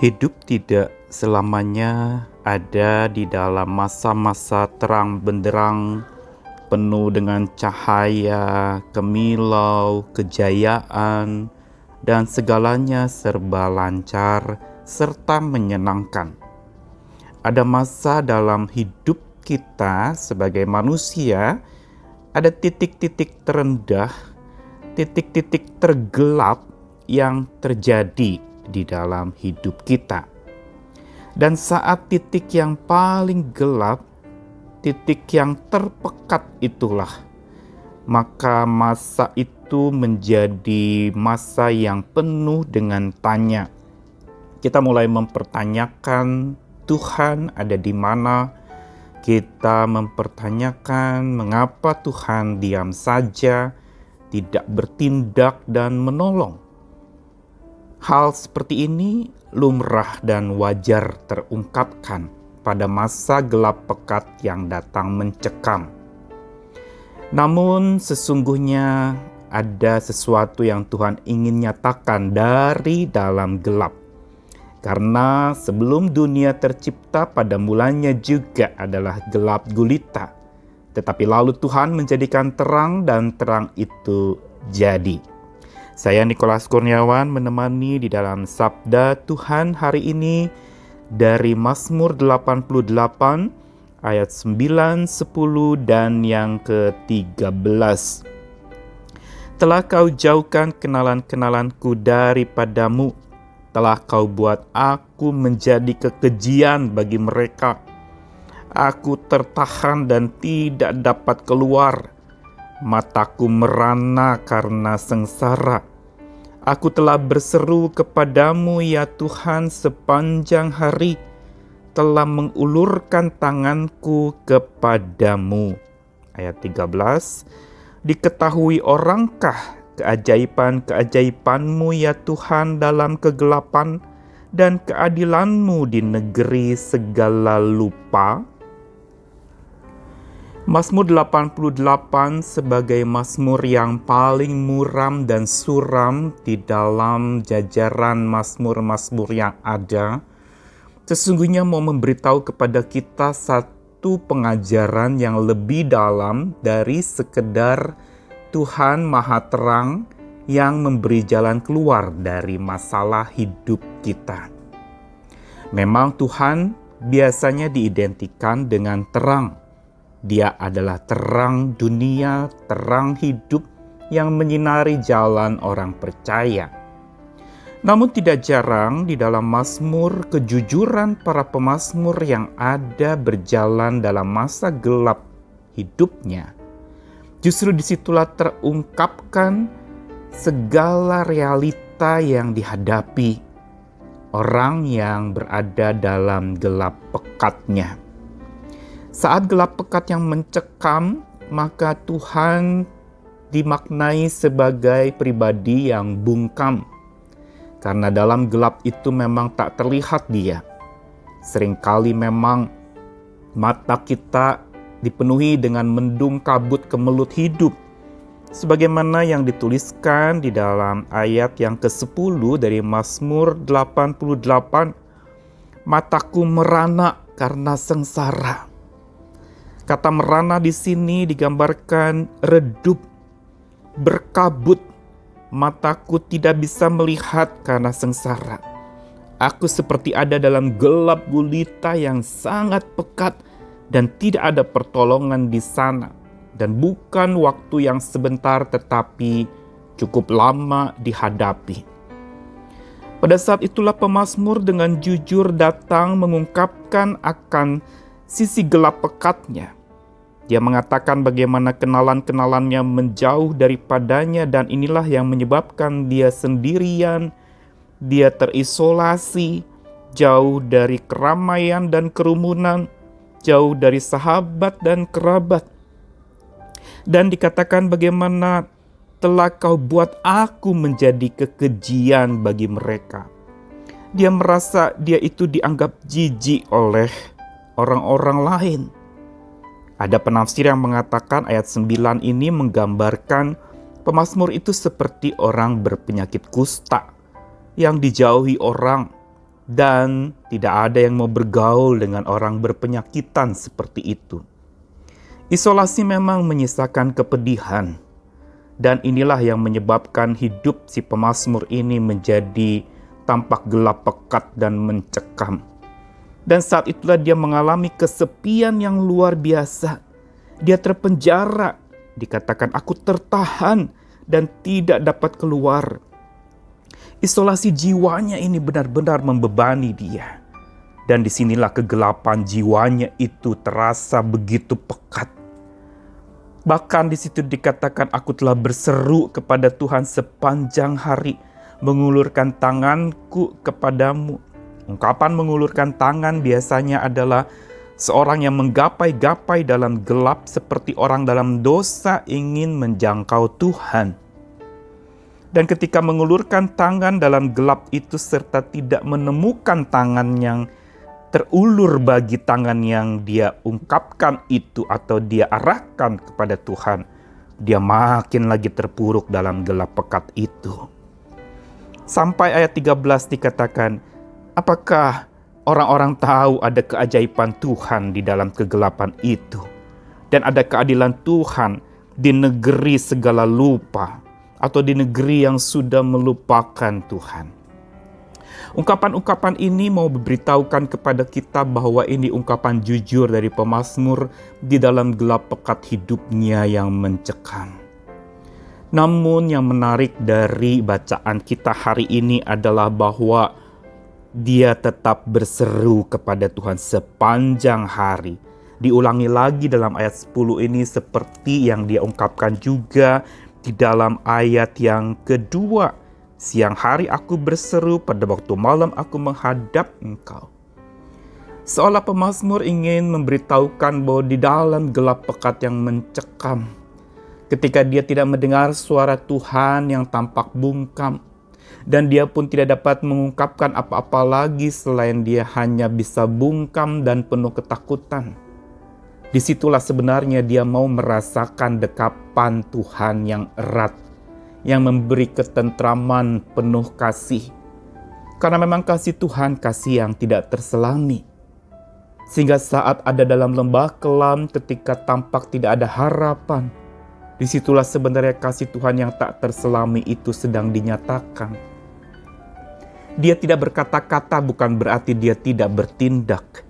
Hidup tidak selamanya ada di dalam masa-masa terang benderang, penuh dengan cahaya, kemilau, kejayaan, dan segalanya serba lancar serta menyenangkan. Ada masa dalam hidup kita sebagai manusia, ada titik-titik terendah, titik-titik tergelap yang terjadi di dalam hidup kita. Dan saat titik yang paling gelap, titik yang terpekat itulah, maka masa itu menjadi masa yang penuh dengan tanya. Kita mulai mempertanyakan Tuhan ada di mana. Kita mempertanyakan mengapa Tuhan diam saja, tidak bertindak dan menolong. Hal seperti ini lumrah dan wajar terungkapkan pada masa gelap pekat yang datang mencekam. Namun sesungguhnya ada sesuatu yang Tuhan ingin nyatakan dari dalam gelap. Karena sebelum dunia tercipta pada mulanya juga adalah gelap gulita. Tetapi lalu Tuhan menjadikan terang dan terang itu jadi. Saya Nikolas Kurniawan menemani di dalam Sabda Tuhan hari ini dari Mazmur 88 ayat 9, 10 dan yang ke-13. Telah kau jauhkan kenalan-kenalanku daripadamu, telah kau buat aku menjadi kekejian bagi mereka. Aku tertahan dan tidak dapat keluar. Mataku merana karena sengsara. Aku telah berseru kepadamu ya Tuhan sepanjang hari, telah mengulurkan tanganku kepadamu. Ayat 13. Diketahui orangkah keajaiban-keajaibanmu ya Tuhan dalam kegelapan, dan keadilanmu di negeri segala lupa? Mazmur 88 sebagai mazmur yang paling muram dan suram di dalam jajaran mazmur-mazmur yang ada, sesungguhnya mau memberitahu kepada kita satu pengajaran yang lebih dalam dari sekedar Tuhan Maha Terang yang memberi jalan keluar dari masalah hidup kita. Memang Tuhan biasanya diidentikan dengan terang. Dia adalah terang dunia, terang hidup yang menyinari jalan orang percaya. Namun tidak jarang di dalam mazmur kejujuran para pemazmur yang ada berjalan dalam masa gelap hidupnya. Justru disitulah terungkapkan segala realita yang dihadapi orang yang berada dalam gelap pekatnya. Saat gelap pekat yang mencekam, maka Tuhan dimaknai sebagai pribadi yang bungkam. Karena dalam gelap itu memang tak terlihat dia. Seringkali memang mata kita dipenuhi dengan mendung kabut kemelut hidup. Sebagaimana yang dituliskan di dalam ayat yang ke-10 dari Mazmur 88. Mataku merana karena sengsara. Kata merana di sini digambarkan redup, berkabut. Mataku tidak bisa melihat karena sengsara. Aku seperti ada dalam gelap gulita yang sangat pekat dan tidak ada pertolongan di sana. Dan bukan waktu yang sebentar tetapi cukup lama dihadapi. Pada saat itulah pemazmur dengan jujur datang mengungkapkan akan sisi gelap pekatnya. Dia mengatakan bagaimana kenalan-kenalannya menjauh daripadanya dan inilah yang menyebabkan dia sendirian, dia terisolasi, jauh dari keramaian dan kerumunan, jauh dari sahabat dan kerabat. Dan dikatakan bagaimana telah kau buat aku menjadi kekejian bagi mereka. Dia merasa dia itu dianggap jijik oleh orang-orang lain. Ada penafsir yang mengatakan ayat 9 ini menggambarkan pemazmur itu seperti orang berpenyakit kusta yang dijauhi orang Dan tidak ada yang mau bergaul dengan orang berpenyakitan seperti itu. Isolasi memang menyisakan kepedihan. Dan inilah yang menyebabkan hidup si pemazmur ini menjadi tampak gelap pekat dan mencekam. Dan saat itulah dia mengalami kesepian yang luar biasa. Dia terpenjara, dikatakan aku tertahan dan tidak dapat keluar. Isolasi jiwanya ini benar-benar membebani dia. Dan disinilah kegelapan jiwanya itu terasa begitu pekat. Bahkan di situ dikatakan aku telah berseru kepada Tuhan sepanjang hari, mengulurkan tanganku kepadamu. Ungkapan mengulurkan tangan biasanya adalah seorang yang menggapai-gapai dalam gelap seperti orang dalam dosa ingin menjangkau Tuhan. Dan ketika mengulurkan tangan dalam gelap itu serta tidak menemukan tangan yang terulur bagi tangan yang dia ungkapkan itu atau dia arahkan kepada Tuhan, dia makin lagi terpuruk dalam gelap pekat itu. Sampai ayat 13 dikatakan, apakah orang-orang tahu ada keajaiban Tuhan di dalam kegelapan itu? Dan ada keadilan Tuhan di negeri segala lupa, atau di negeri yang sudah melupakan Tuhan. Ungkapan-ungkapan ini mau memberitahukan kepada kita bahwa ini ungkapan jujur dari pemazmur di dalam gelap pekat hidupnya yang mencekam. Namun yang menarik dari bacaan kita hari ini adalah bahwa dia tetap berseru kepada Tuhan sepanjang hari. Diulangi lagi dalam ayat 10 ini seperti yang dia ungkapkan juga di dalam ayat yang kedua. Siang hari aku berseru, pada waktu malam aku menghadap Engkau. Seolah pemazmur ingin memberitahukan bahwa di dalam gelap pekat yang mencekam, ketika dia tidak mendengar suara Tuhan yang tampak bungkam, dan dia pun tidak dapat mengungkapkan apa-apa lagi selain dia hanya bisa bungkam dan penuh ketakutan. Disitulah sebenarnya dia mau merasakan dekapan Tuhan yang erat, yang memberi ketentraman penuh kasih. Karena memang kasih Tuhan kasih yang tidak terselami. Sehingga saat ada dalam lembah kelam ketika tampak tidak ada harapan, disitulah sebenarnya kasih Tuhan yang tak terselami itu sedang dinyatakan. Dia tidak berkata-kata bukan berarti dia tidak bertindak.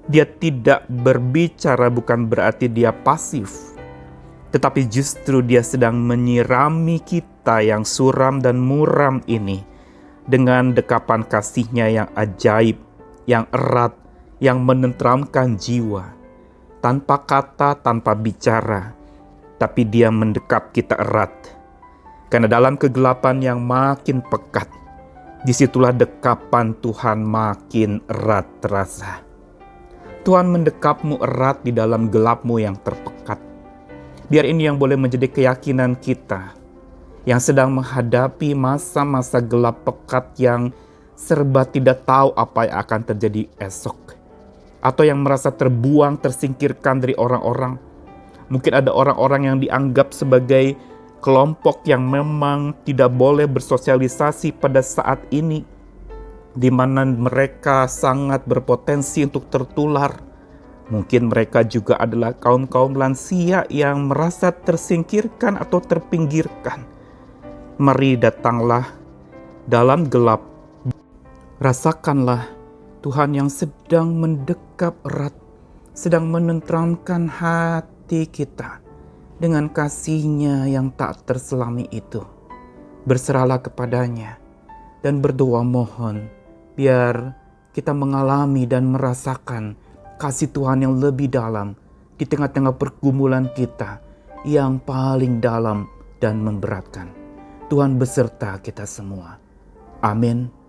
Dia tidak berbicara bukan berarti dia pasif, tetapi justru dia sedang menyirami kita yang suram dan muram ini dengan dekapan kasih-Nya yang ajaib, yang erat, yang menenteramkan jiwa. Tanpa kata, tanpa bicara, tapi dia mendekap kita erat. Karena dalam kegelapan yang makin pekat, disitulah dekapan Tuhan makin erat terasa. Tuhan mendekapmu erat di dalam gelapmu yang terpekat. Biar ini yang boleh menjadi keyakinan kita yang sedang menghadapi masa-masa gelap pekat yang serba tidak tahu apa yang akan terjadi esok. Atau yang merasa terbuang, tersingkirkan dari orang-orang. Mungkin ada orang-orang yang dianggap sebagai kelompok yang memang tidak boleh bersosialisasi pada saat ini, di mana mereka sangat berpotensi untuk tertular. Mungkin mereka juga adalah kaum-kaum lansia yang merasa tersingkirkan atau terpinggirkan. Mari datanglah dalam gelap. Rasakanlah Tuhan yang sedang mendekap erat, sedang menenteramkan hati kita dengan kasih-Nya yang tak terselami itu. Berserahlah kepadanya dan berdoa mohon biar kita mengalami dan merasakan kasih Tuhan yang lebih dalam di tengah-tengah pergumulan kita yang paling dalam dan memberatkan. Tuhan beserta kita semua. Amin.